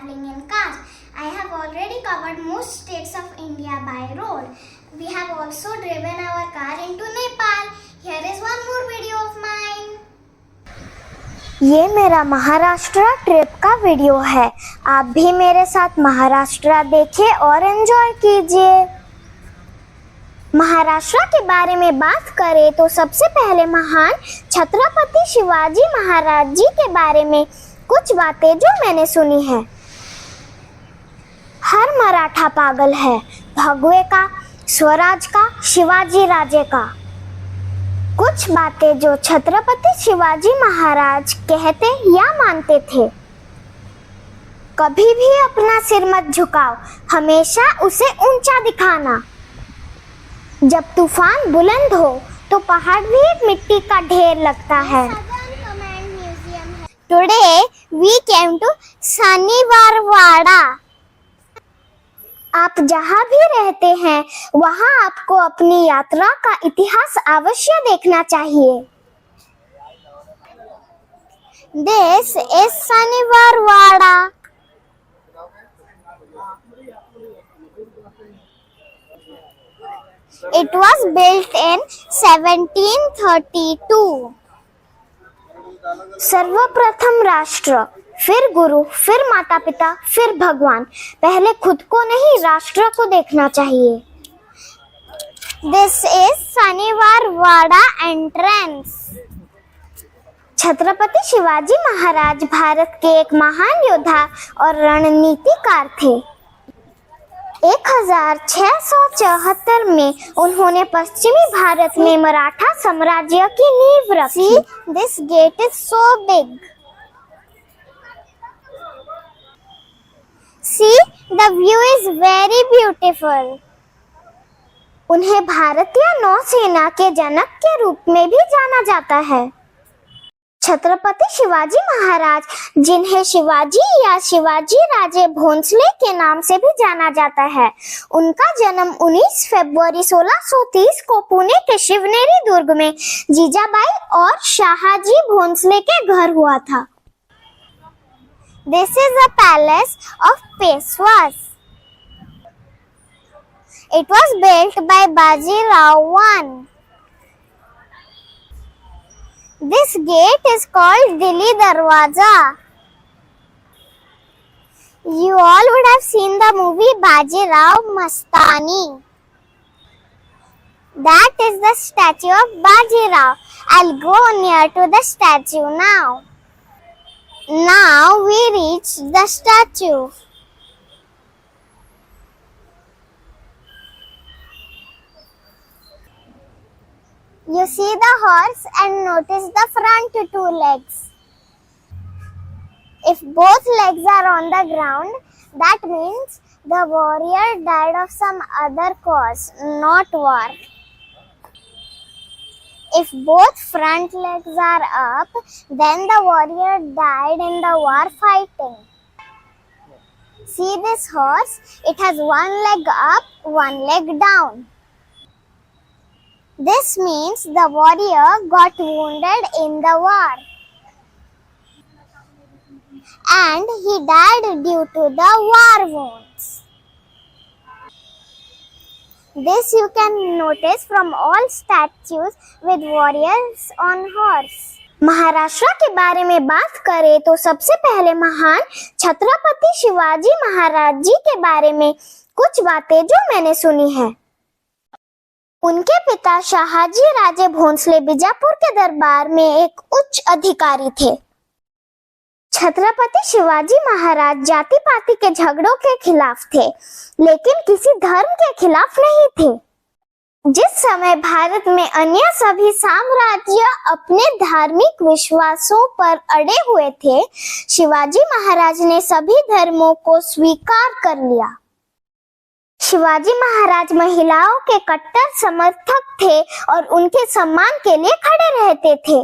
traveling in cars. I have already covered most states of India by road. We have also driven our car into Nepal. Here is one more video of mine. ये मेरा Maharashtra trip का video है। आप भी मेरे साथ महाराष्ट्र देखें और एंजॉय कीजिए। महाराष्ट्र के बारे में बात करें तो सबसे पहले महान छत्रपति शिवाजी महाराज जी के बारे में कुछ बातें जो मैंने सुनी है। हर मराठा पागल है भगवे का, स्वराज का, शिवाजी राजे का। कुछ बातें जो छत्रपति शिवाजी महाराज कहते या मानते थे। कभी भी अपना सिर मत झुकाओ, हमेशा उसे ऊंचा दिखाना। जब तूफान बुलंद हो तो पहाड़ भी एक मिट्टी का ढेर लगता है। Today we came to Shaniwarwada. आप जहाँ भी रहते हैं वहाँ आपको अपनी यात्रा का इतिहास अवश्य देखना चाहिए। This is Shaniwar Wada. It was built in 1732. सर्वप्रथम राष्ट्र, फिर गुरु, फिर माता पिता, फिर भगवान। पहले खुद को नहीं राष्ट्र को देखना चाहिए। This is Shaniwarwada entrance. Chhatrapati Shivaji Maharaj Bharat के एक महान योद्धा और रणनीतिकार थे। 1674 में उन्होंने पश्चिमी भारत में मराठा साम्राज्य की नींव रखी। This gate is so big. See, the view is very beautiful. उन्हें भारतीय नौसेना के जनक के रूप में भी जाना जाता है। छत्रपति शिवाजी महाराज, जिन्हें शिवाजी या शिवाजी राजे भोंसले के नाम से भी जाना जाता है, उनका जन्म 19 फरवरी 1630 को पुणे के शिवनेरी दुर्ग में जीजाबाई और शाहजी भोंसले के घर हुआ था। This is a palace of Peshwas. It was built by Bajirao I. This gate is called Dili Darwaza. You all would have seen the movie Bajirao Mastani. That is the statue of Bajirao. I'll go near to the statue now. Now we reach the statue. You see the horse and notice the front two legs. If both legs are on the ground, that means the warrior died of some other cause, not war. If both front legs are up, then the warrior died in the war fighting. See this horse? It has one leg up, one leg down. This means the warrior got wounded in the war. And he died due to the war wounds. This you can notice from all statues with warriors on horse. Maharashtra के बारे में बात करें तो सबसे पहले महान छत्रपति शिवाजी महाराज जी के बारे में कुछ बातें जो मैंने सुनी है। उनके पिता शाहजी राजे भोंसले बीजापुर के दरबार में एक उच्च अधिकारी थे। छत्रपति शिवाजी महाराज जाति पाति के झगड़ों के खिलाफ थे, लेकिन किसी धर्म के खिलाफ नहीं थे। जिस समय भारत में अन्य सभी साम्राज्य अपने धार्मिक विश्वासों पर अड़े हुए थे, शिवाजी महाराज ने सभी धर्मों को स्वीकार कर लिया। शिवाजी महाराज महिलाओं के कट्टर समर्थक थे और उनके सम्मान के लिए खड़े रहते थे।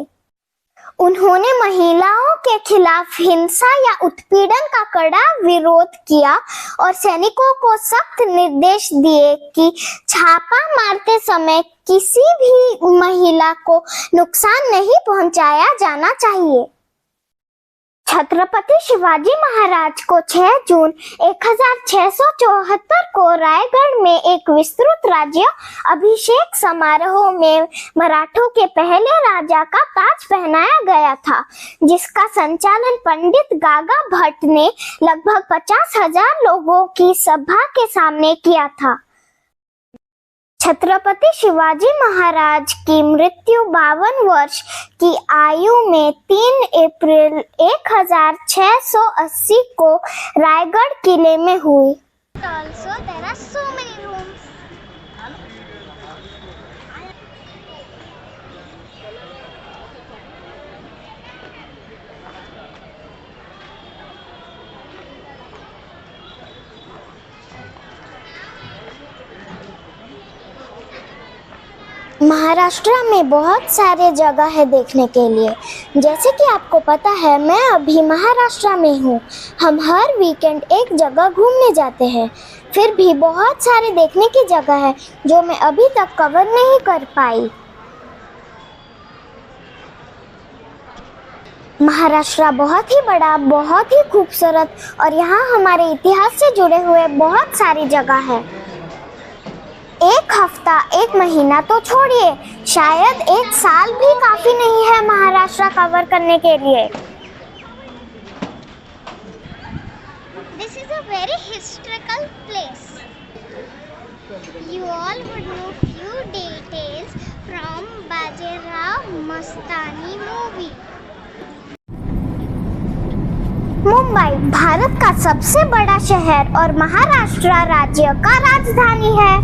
उन्होंने महिलाओं के खिलाफ हिंसा या उत्पीड़न का कड़ा विरोध किया और सैनिकों को सख्त निर्देश दिए कि छापा मारते समय किसी भी महिला को नुकसान नहीं पहुंचाया जाना चाहिए। छत्रपति शिवाजी महाराज को 6 जून 1674 को रायगढ़ में एक विस्तृत राज्य अभिषेक समारोह में मराठों के पहले राजा का ताज पहनाया गया था, जिसका संचालन पंडित गागा भट्ट ने लगभग 50,000 लोगों की सभा के सामने किया था। छत्रपति शिवाजी महाराज की मृत्यु 52 वर्ष की आयु में 3 अप्रैल 1680 को रायगढ़ किले में हुई। Also, there are so many rooms. Maharashtra में बहुत सारे जगह है देखने के लिए। जैसे कि आपको पता है, मैं अभी महाराष्ट्र में हूँ। हम हर वीकेंड एक जगह घूमने जाते हैं। फिर भी बहुत सारे देखने की जगह है जो मैं अभी तक कवर नहीं कर पाई। महाराष्ट्र बहुत ही बड़ा, बहुत ही खूबसूरत और यहाँ हमारे इतिहास से जुड़े हुए बहुत सारी जगह है। एक हफ्ता, एक महीना तो छोड़िए, शायद एक साल भी काफी नहीं है महाराष्ट्र कवर करने के लिए। This is a very historical place. You all would know few details from Bajirao Mastani movie. Mumbai Bharat का सबसे बड़ा शहर और महाराष्ट्र राज्य का राजधानी है।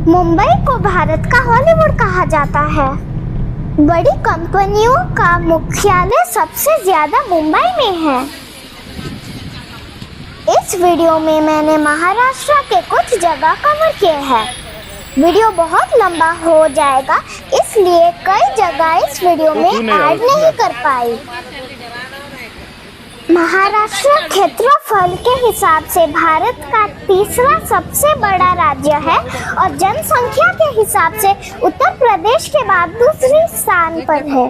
मुंबई को भारत का हॉलीवुड कहा जाता है। बड़ी कंपनियों का मुख्यालय सबसे ज्यादा मुंबई में है। इस वीडियो में मैंने महाराष्ट्र के कुछ जगह कवर किए हैं। वीडियो बहुत लंबा हो जाएगा, इसलिए कई जगह इस वीडियो में ऐड नहीं कर पाई। महाराष्ट्र क्षेत्रफल के हिसाब से भारत का तीसरा सबसे बड़ा राज्य है और जनसंख्या के हिसाब से उत्तर प्रदेश के बाद दूसरे स्थान पर है।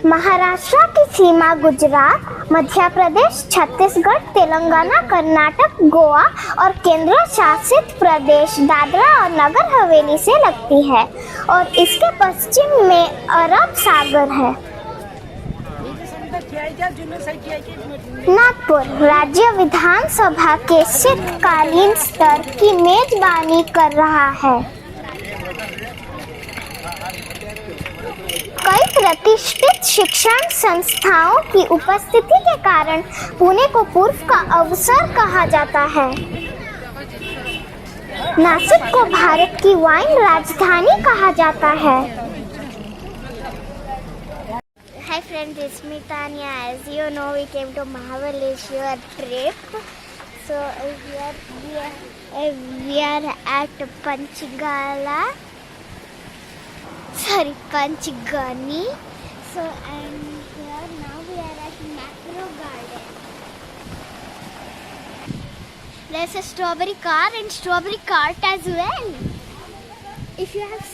महाराष्ट्र की सीमा गुजरात, मध्य प्रदेश, छत्तीसगढ़, तेलंगाना, कर्नाटक, गोवा और केंद्र शासित प्रदेश दादरा और नगर हवेली से लगती है और इसके पश्चिम में अरब सागर है। नागपुर राज्य विधानसभा के शीतकालीन सत्र की मेजबानी कर रहा है। कई प्रतिष्ठित शिक्षण संस्थाओं की उपस्थिति के कारण पुणे को पूर्व का अवसर कहा जाता है। नासिक को भारत की वाइन राजधानी कहा जाता है। Hi friends, it's me Tanya. As you know, we came to Mahabaleshwar trip. So we are at Panchgani. So and here now we are at Macro Garden. There's a strawberry car and strawberry cart as well. If you have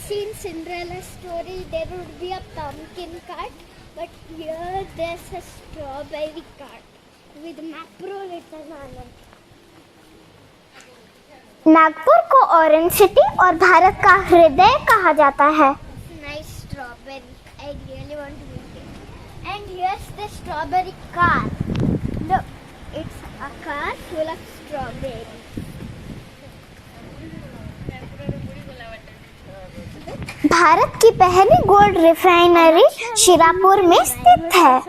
seen Cinderella's story, there would be a pumpkin cart, but here there's a strawberry cart with Macro written on it. Nagpur को orange city और भारत का हृदय कहा जाता है। Nice strawberry. I really want to eat it. And here's the strawberry car. Look, it's a car full of strawberries. Bharat की पहली gold refinery Shirapur में स्थित है।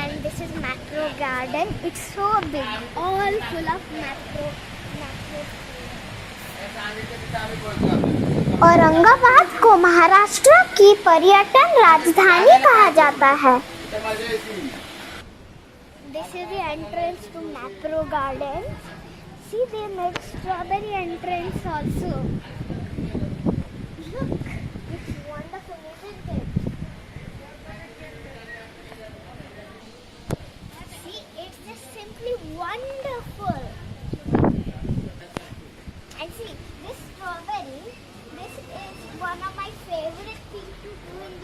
And this is Macro Garden. It's so big, all full of macro. Aurangabad को महाराष्ट्र की पर्यटन राजधानी कहा जाता है। This is the entrance to Macro Garden. See, they made strawberry entrance also. Look, it's wonderful, isn't it? See, it's just simply wonderful. And see, this strawberry, this is one of my favorite things to do in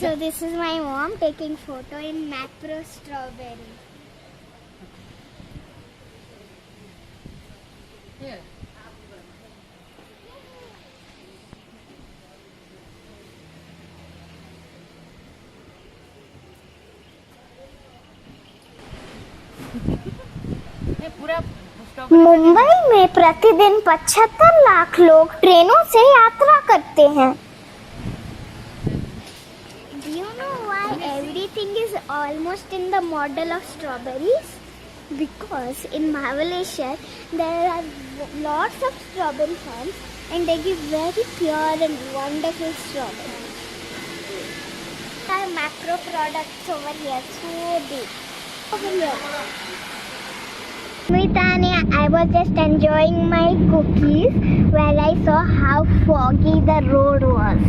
So this is my mom taking photo in macro strawberry. Here. ये पूरा मुंबई में प्रतिदिन 75 लाख लोग ट्रेनों से यात्रा करते हैं। Do you know why everything is almost in the model of strawberries? Because in Malaysia there are lots of strawberry farms and they give very pure and wonderful strawberries. There are macro products over here, so big. Over here. Tanya, I was just enjoying my cookies while I saw how foggy the road was.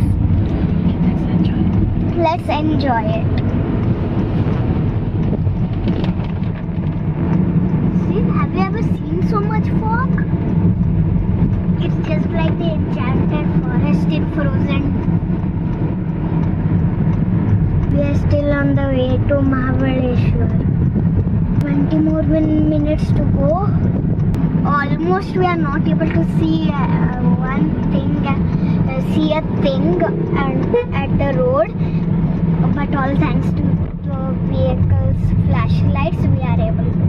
Let's enjoy it. See, have you ever seen so much fog? It's just like the enchanted forest in Frozen. We are still on the way to Mahabaleshwar. 20 more minutes to go. Almost we are not able to see one thing, see a thing at the road, but all thanks to the vehicles flashlights we are able to.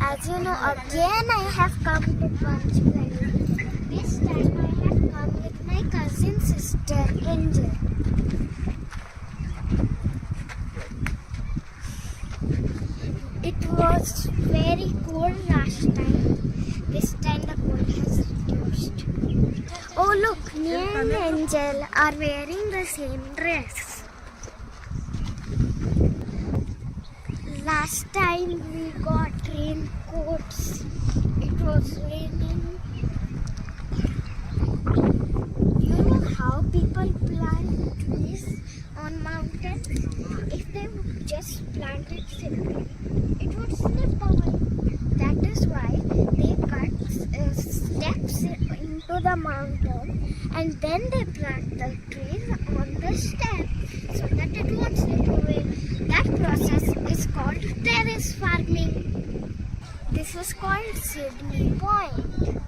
As you know, again I have come to Panchgani. This time I have come with my cousin sister Angel. It was very cold last time. This time the cold has reduced. Oh look, me and Angel are wearing the same dress. Last time we got raincoats. It was raining. You know how people plant trees on mountains? If they would just plant it simply, it would slip away. That is why they cut steps into the mountain and then they plant the trees on the step so that it won't slip away. That process is called terrace farming. This is called Sydney Point.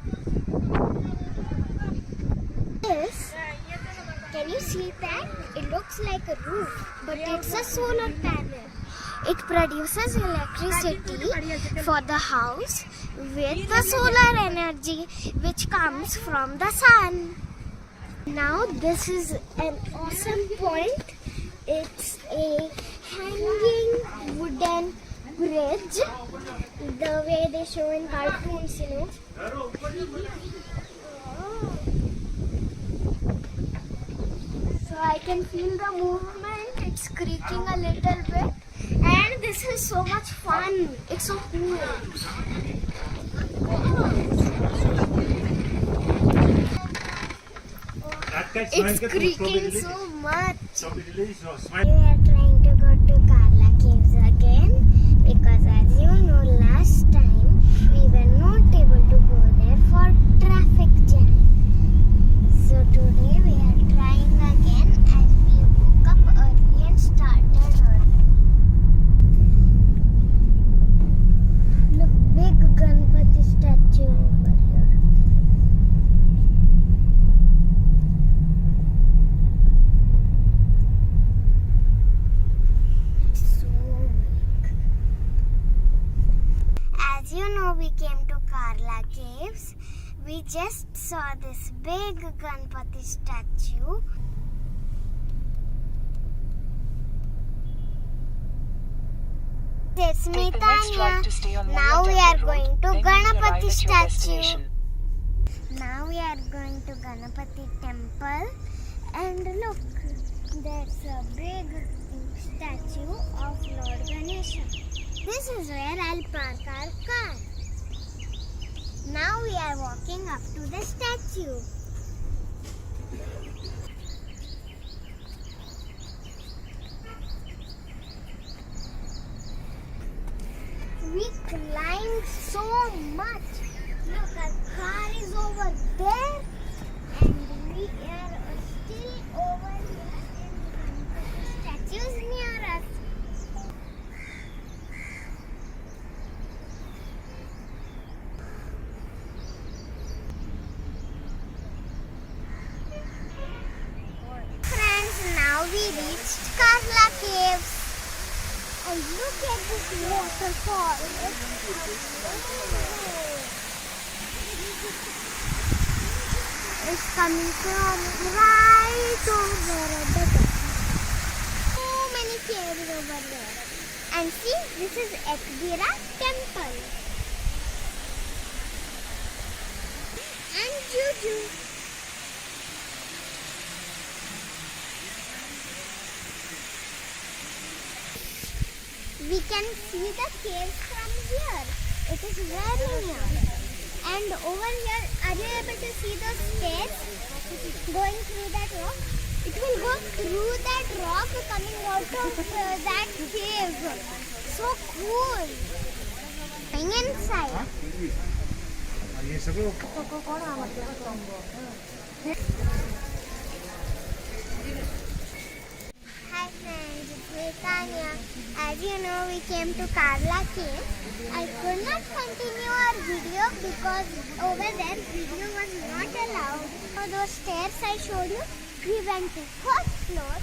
Yes. Can you see that? It looks like a roof, but it's a solar panel. It produces electricity for the house with the solar energy which comes from the sun. Now this is an awesome point. It's a hanging wooden bridge, the way they show in cartoons, you know. So I can feel the movement. It's creaking a little bit. And this is so much fun. It's so cool. It's creaking so much. We are trying to go to Karla Caves again because as you know, last time we were not able to go there for traffic jam. So today we are trying again as we woke up early and started early. Look, big Ganpati statue over here. So big. As you know, we came to Karla Caves. We just saw this big Ganpati statue. It's me, Tanya. Now we are going to Ganapati statue. Now we are going to Ganapati temple. And look, there's a big statue of Lord Ganesha. This is where I'll park our car. Now we are walking up to the statue. We climbed so much. Look, our car is over there and we are still over here in Look at this waterfall. It's coming from right over at the top. So many caves over there. And see, this is Ekdira temple. And Juju. We can see the caves from here. It is very near. And over here, are you able to see those stairs going through that rock? It will go through that rock coming out of that cave. So cool. Going inside. Hi friends, it's me Tanya. As you know, we came to Karla Cave. I could not continue our video because over there video was not allowed. So those stairs I showed you, we went to first floor.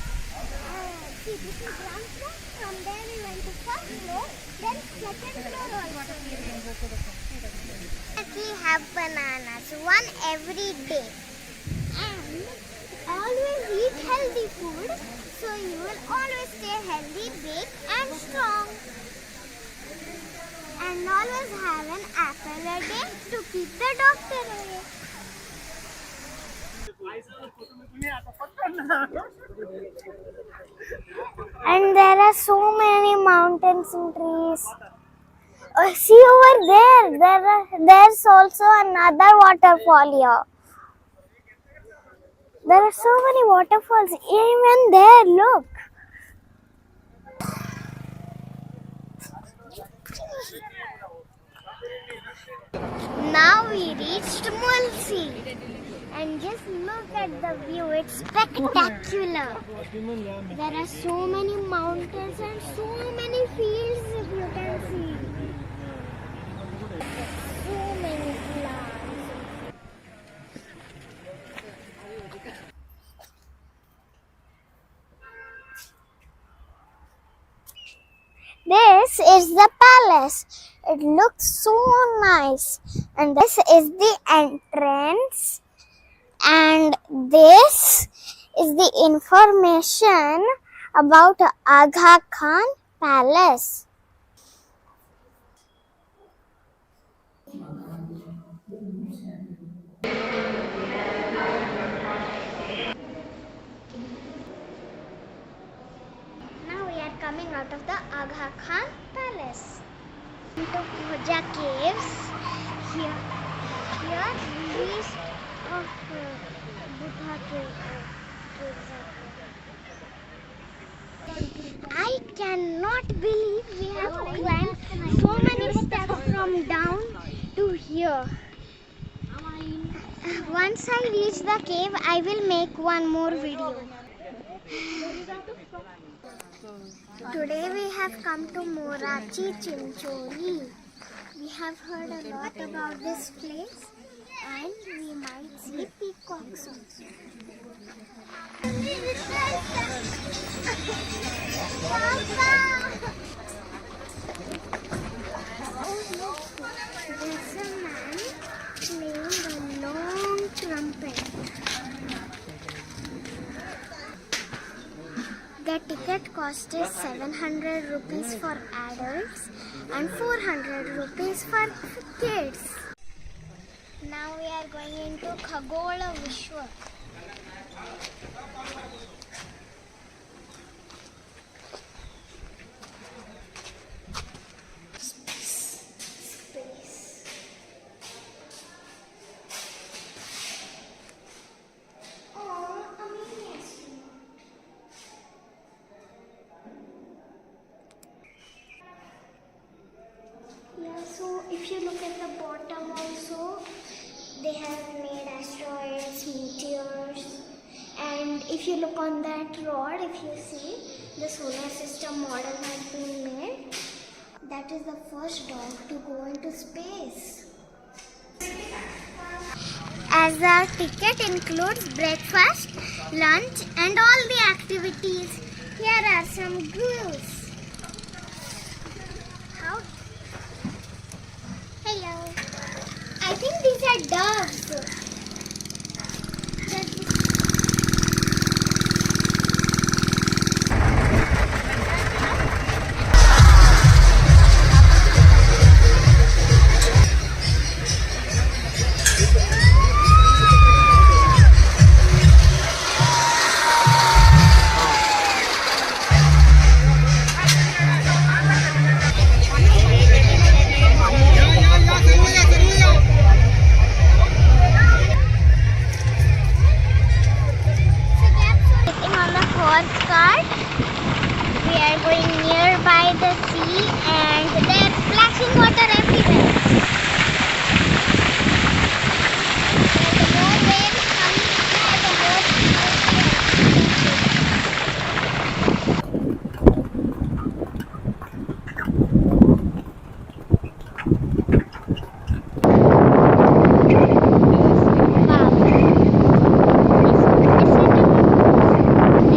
See, this is ground floor. From there we went to first floor. Then second floor also. We have bananas, one every day. And always eat healthy food, so you will always stay healthy, big and strong. And always have an apple a day to keep the doctor away. And there are so many mountains and trees. Oh, see over there, there's also another waterfall here. There are so many waterfalls even there, look. Now we reached Mulsi. And just look at the view, it's spectacular. There are so many mountains and so many fields if you can see. So many plants. This is the palace. It looks so nice. And this is the entrance. And this is the information about Aga Khan Palace. Now we are coming out of the Aga Khan Palace. Into Bhoja Caves. Here least of Buddha caves are. I cannot believe we have climbed so many steps from down to here. Once I reach the cave, I will make one more video. Today we have come to Morachi Chincholi. We have heard a lot about this place and we might see peacocks also. Oh look, there's a man playing a long trumpet. The ticket cost is 700 rupees for adults and 400 rupees for kids. Now we are going into Khagola Vishwa. So if you look at the bottom also, they have made asteroids, meteors, and if you look on that rod, if you see, the solar system model has been made. That is the first dog to go into space. As our ticket includes breakfast, lunch and all the activities, here are some rules. at doves. Sitting on the horse cart. We are going nearby the sea and there's splashing water everywhere. And the more waves come here, the more people here.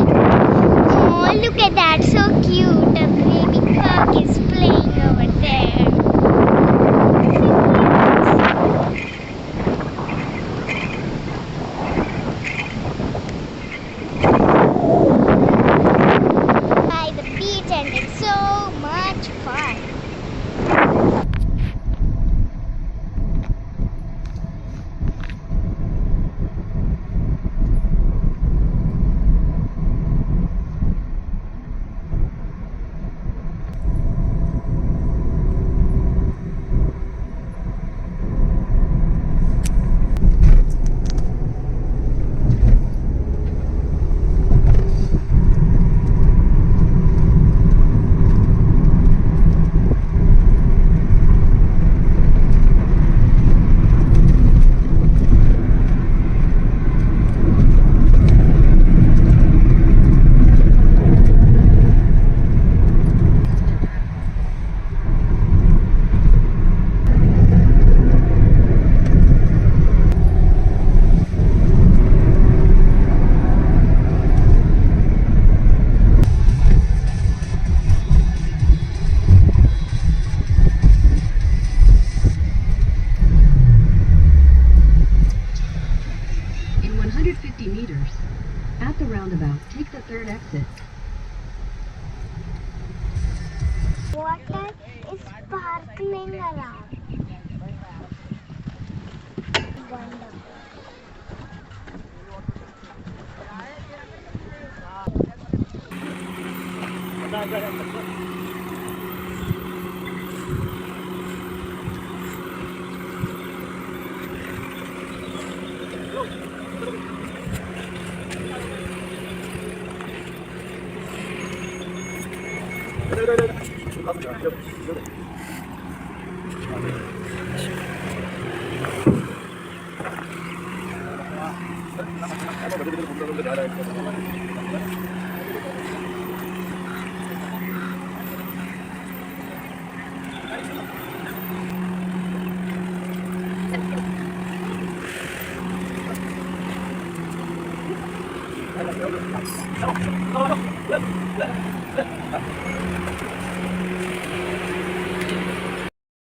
Oh, look at that, so cute. A baby cock is playing over there. By the beach and it's so much fun. In 150 meters, at the roundabout, take the third exit. Water is sparkling around. Wonderful.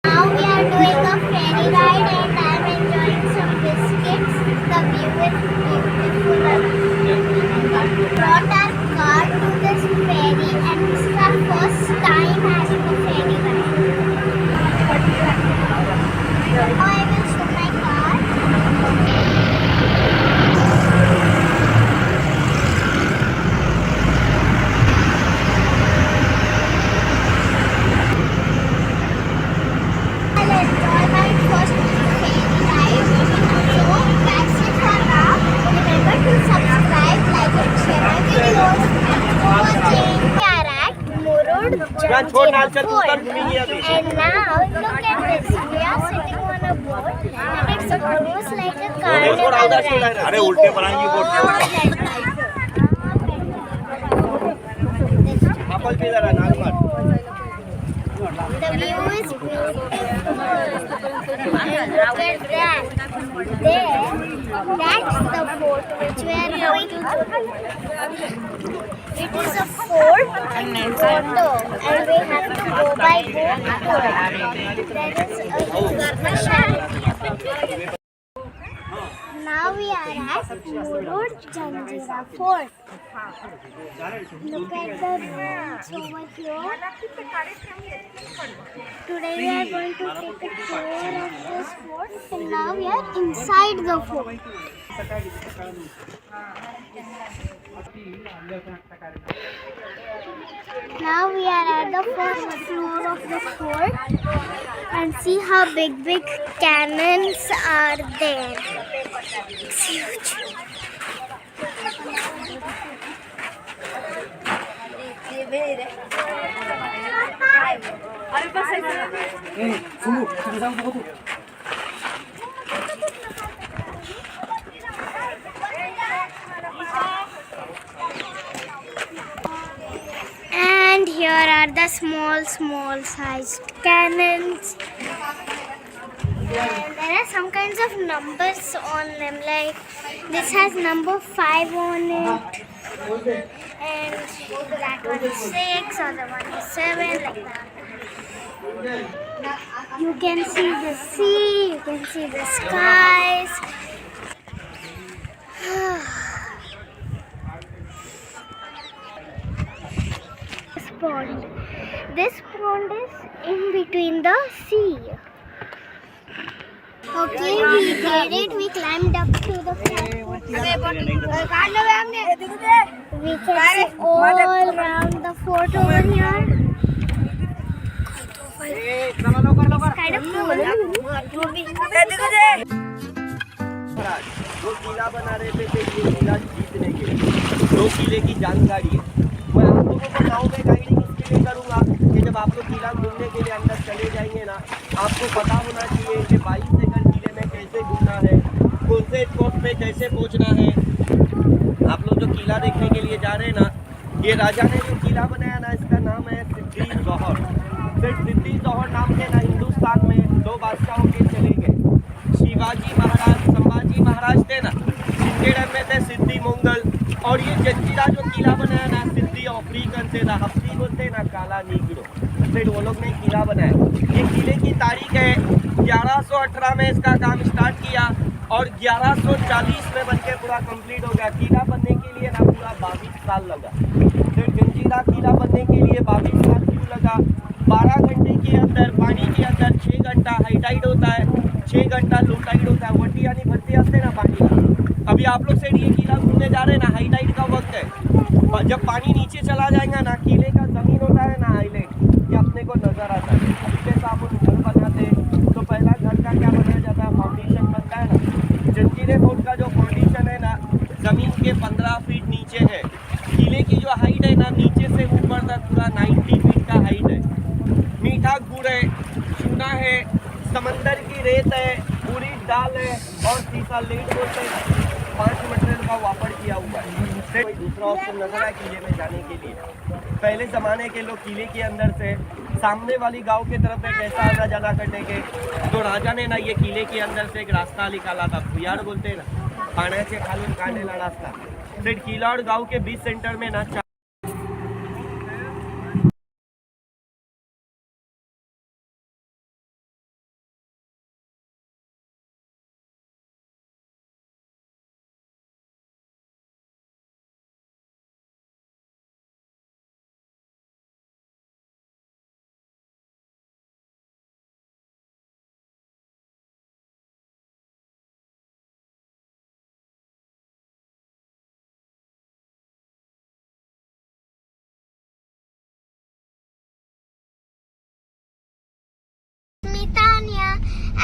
Now we are doing a ferry ride and I am enjoying some biscuits. The view is beautiful. We brought our car to this ferry and this is our first time having a ferry ride. Now I will show my car. I'll enjoy my first ferry ride. So that's it for now. Remember to subscribe, like and share my videos. Thanks for watching. We are at Murud Janjira Fort. And now look at this. We are sitting on a boat and it's almost like a carnival ride. अरे उल्टे बनाएंगी boat आपल पे जरा नागमत The view is beautiful. And look at that. There, that's the fort which we are going to. It is a fort photo and we have to go by boat to it. There is a specialty. we are at Murud Janjira Fort. Look at the ruins over here. Today we are going to take a tour of this fort, and now we are inside the fort. Now we are at the first floor of the fort and see how big cannons are there. It's huge. And here are the small sized cannons. And there are some kinds of numbers on them, like this has number 5 on it, and that one is 6, or the one is 7, like that. You can see the sea, you can see the skies. This pond is in between the sea. Okay, we did it. We climbed up to the flag. We can see all around the fort over here. It's kind of cool. वो किला बना रहे थे ये किला जीतने के लिए 2 किले की जानकारी है। मैं आप लोगों को गाँव में गाइडिंग इसके लिए करूँगा कि जब आप लोग किला घूमने के लिए अंदर चले जाएंगे ना, आपको पता होना चाहिए कि 22 एकड़ किले में कैसे घूमना है, कौन से स्पॉट पे कैसे पहुँचना है। आप लोग जो किला देखने के लिए जा रहे हैं ना, ये राजा ने जो किला बनाया ना, इसका नाम है सिद्दी जौहर। सिर्फ सिद्दी जौहर नाम से ना हिंदुस्तान में 2 बादशाहों के चले गए। शिवाजी महाराज, संभाजी महाराज थे ना, इनके टाइम में थे सिद्दी मंगल। और ये जंजीरा जो किला बनाया ना, सिद्दी अफ्रीकन से ना, हफ्ती बोलते ना, काला नीगरो, फिर वो लोग ने किला बनाया। ये किले की तारीख है 1118 में इसका काम स्टार्ट किया और 1140 में बनके पूरा कंप्लीट हो गया। किला बनने के लिए ना पूरा 22 साल लगा। फिर जंजीरा किला बनने के लिए 22 साल क्यों लगा? 12 घंटे के अंदर पानी के अंदर 6 घंटा हाई टाइड होता है, 6 घंटा लो टाइड होता है। वटी यानी भरती हंसते ना पानी का। अभी आप लोग से ये किला घूमने जा रहे हैं ना, हाई टाइड का वक्त है। जब पानी नीचे चला जाएगा ना, किले का जमीन होता है ना हाईलाइट, ये अपने को नजर आता है। अभी जैसा आप घर बनाते हैं तो पहला घर का क्या बनाया जाता है? फाउंडेशन बनता है ना। जंजीरे फोर्ट का जो फाउंडेशन है ना, जमीन के 15 फीट नीचे है। किले की जो हाइट है ना, नीचे से ऊपर तक पूरा 90 फीट का हाइट है। मीठा गुड़ है, चूना है, समंदर की रेत है, पूरी दाल है और सीसा लेट बोलते हैं। 5 मटेरियल का वापर किया हुआ है। कोई दूसरा ऑप्शन नजर आया किले में जाने के लिए? पहले ज़माने के लोग किले के अंदर से सामने वाली गांव की तरफ में कैसा आना जाना करने के, तो राजा ने ना ये किले के अंदर से एक रास्ता निकाला था, भुयार बोलते हैं ना, पाण्याचे खालून काढलेला रास्ता। फिर किला और गांव के बीच सेंटर में ना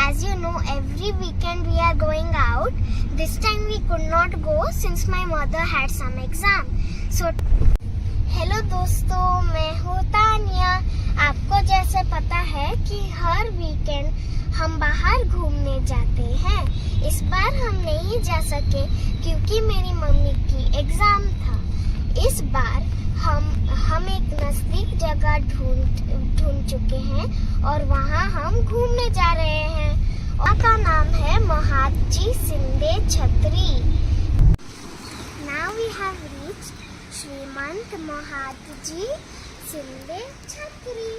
As you know, every weekend we are going out. This time we could not go since my mother had some exam. So, hello दोस्तों, मैं हूँ तानिया। आपको जैसे पता है कि हर वीकेंड हम बाहर घूमने जाते हैं। इस बार हम नहीं जा सके क्योंकि मेरी मम्मी की एग्जाम था। इस बार हम एक नजदीक जगह ढूंढ चुके हैं और वहाँ हम घूमने जा रहे हैं। और का नाम है महादजी सिंधे छतरी। Now we have reached श्रीमंत महादजी सिंधे छतरी।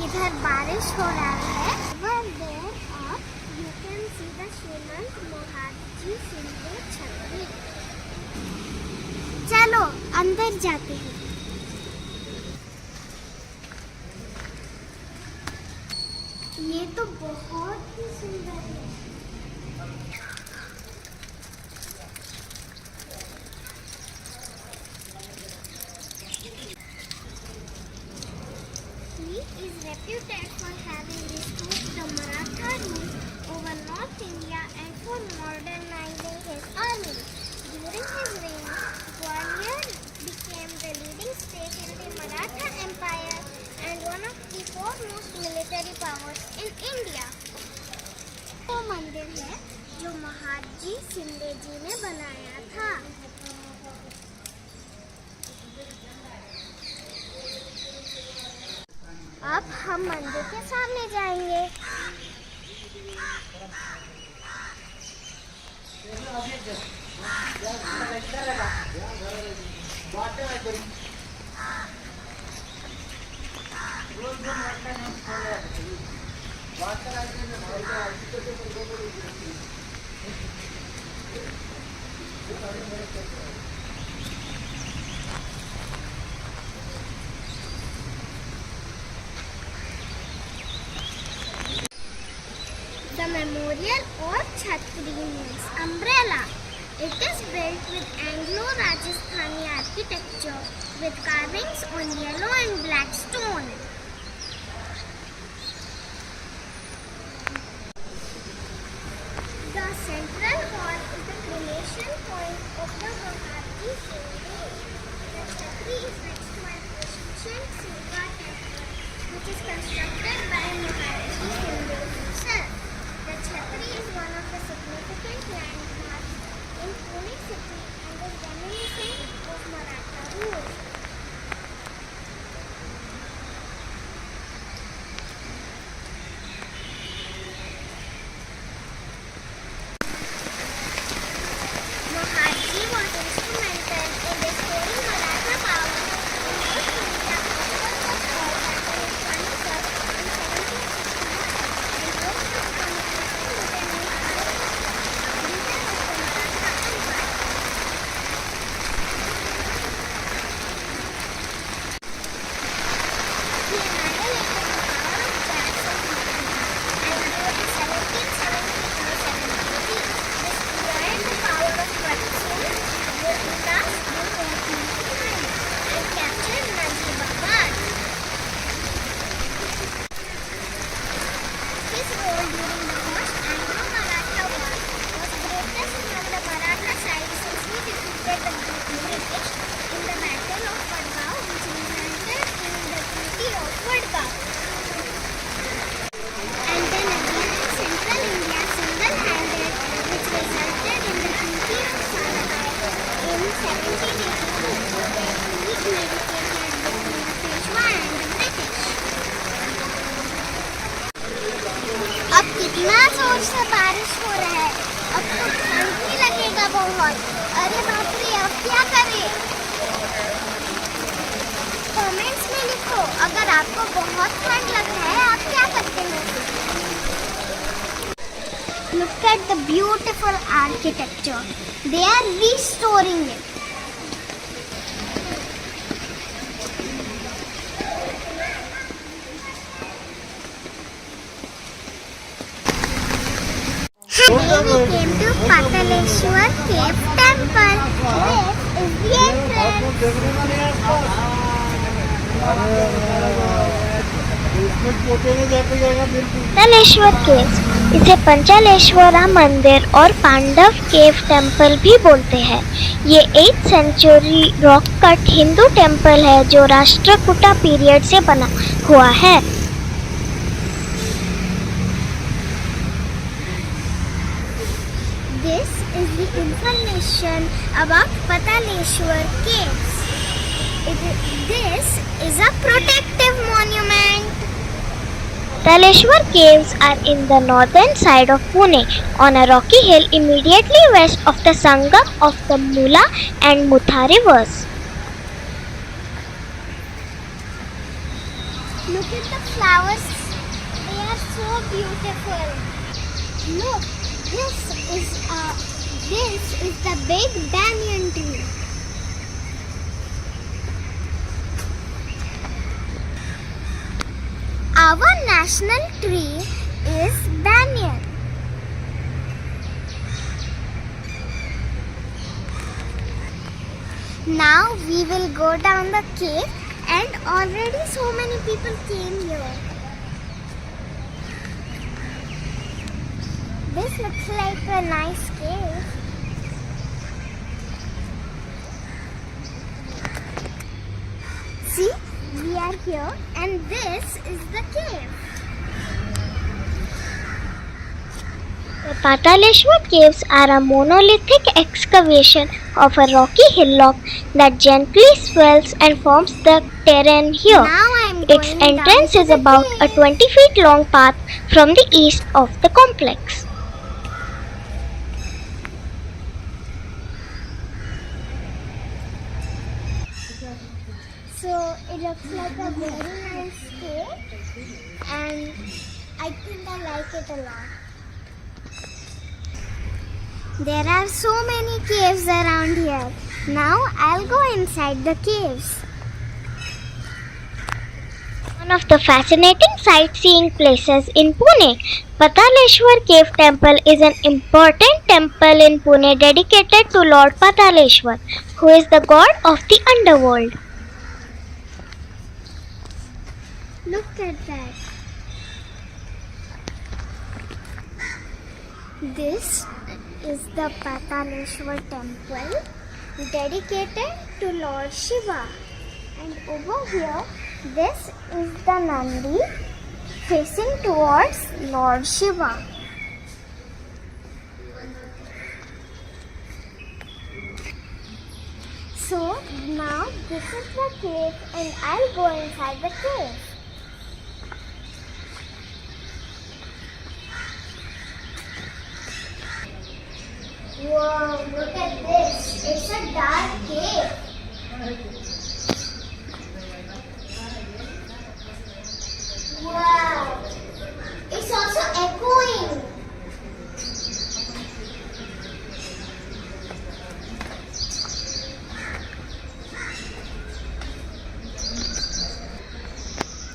इधर बारिश हो रहा है। Over there up you can see the श्रीमंत मोहाजी शिंदे छतरी। चलो अंदर जाते हैं। ये तो बहुत ही सुंदर है। He is reputed for having restored the Maratha rule over North India and for modernizing his army. During his reign, Gwalior became the leading state in the Maratha Empire and one of the foremost military powers in India. वो मंदिर है जो महाजी शिंदे जी ने बनाया था। अब हम मंदिर के सामने जाएंगे। The memorial or chhatri means umbrella. It is built with Anglo-Rajasthani architecture with carvings on yellow and black stone. The central hall is the cremation point of the Mahatma Shinde. The chhatri is next to an ancient Shiva temple which is constructed by Mahatma Shinde himself. The chhatri is one of the significant landmarks in Pune city and is reminiscent of Maratha rule. Mahatma was instrumental in restoring Maratha power in North India after the fall happened in Panipat in 1761 and most of the अब कितना जोर से बारिश हो रहा है। अब तो ठंड भी लगेगा बहुत। अरे बाप रे, अब क्या करें? कमेंट्स में लिखो अगर आपको बहुत ठंड लग रहा है आप क्या करते हैं। Look at the beautiful architecture. They are restoring it. Today we came to Pataleshwar Cave Temple. This is the entrance. Panchaleshwar caves, इसे पंचालेश्वरा मंदिर और पांडव केव टेम्पल भी बोलते हैं। ये 8th century rock cut Hindu temple है जो राष्ट्रकूटा पीरियड से बना हुआ है। This is the information about Pataleshwar Caves. This is a protective monument. Pataleshwar Caves are in the northern side of Pune on a rocky hill immediately west of the Sangam of the Mula and Mutha rivers. Look at the flowers. They are so beautiful. Look, this is the big banyan tree. Our national tree is banyan. Now we will go down the cave, and already so many people came here. This looks like a nice cave. See, we are here, and this is the cave. The Pataleshwar caves are a monolithic excavation of a rocky hillock that gently swells and forms the terrain here. Now I'm Its going entrance down is to the about a cave. 20 feet long path from the east of the complex. So it looks like a very nice cave, and I think I like it a lot. There are so many caves around here. Now I'll go inside the caves. One of the fascinating sightseeing places in Pune, Pataleshwar Cave Temple is an important temple in Pune dedicated to Lord Pataleshwar, who is the god of the underworld. Look at that. This is the Pataleshwar temple dedicated to Lord Shiva. And over here, this is the Nandi facing towards Lord Shiva. So now this is the cave, and I'll go inside the cave. Whoa, look at this. It's a dark cave. Wow. It's also echoing.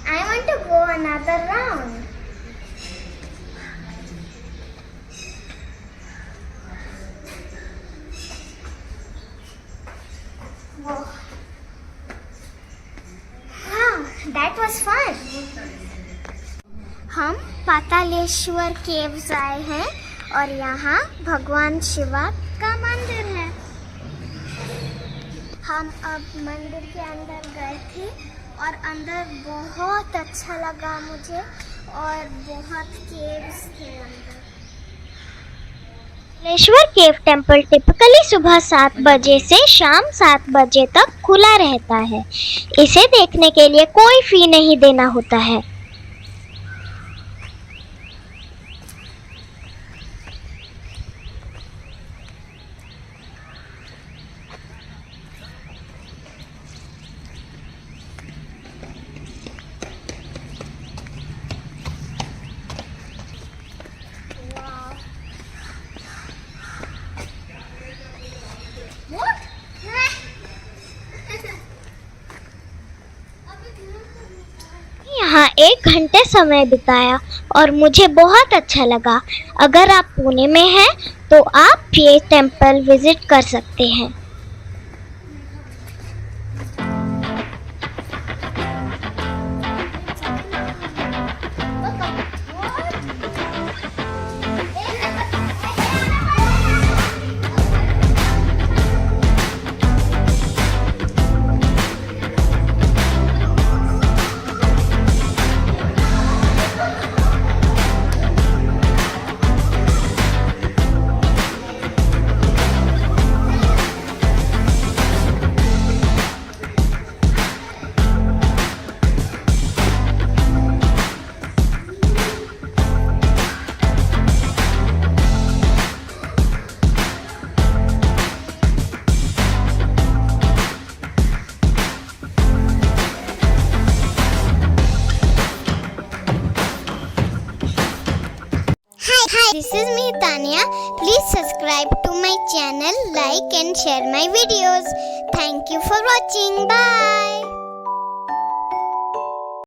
I want to go another round. Wow, that was fun. हम Pataleshwar caves आए हैं और यहाँ भगवान शिवा का मंदिर है. हम अब मंदिर के अंदर गए थे और अंदर बहुत अच्छा लगा मुझे और बहुत केव्स थे अंदर. पातालेश्वर केव टेम्पल टिपिकली सुबह 7 बजे से शाम 7 बजे तक खुला रहता है. इसे देखने के लिए कोई फी नहीं देना होता है. यहाँ 1 घंटे समय बिताया और मुझे बहुत अच्छा लगा. अगर आप पुणे में हैं तो आप ये टेम्पल विजिट कर सकते हैं. This is me, Tanya. Please subscribe to my channel, like and share my videos. Thank you for watching. Bye.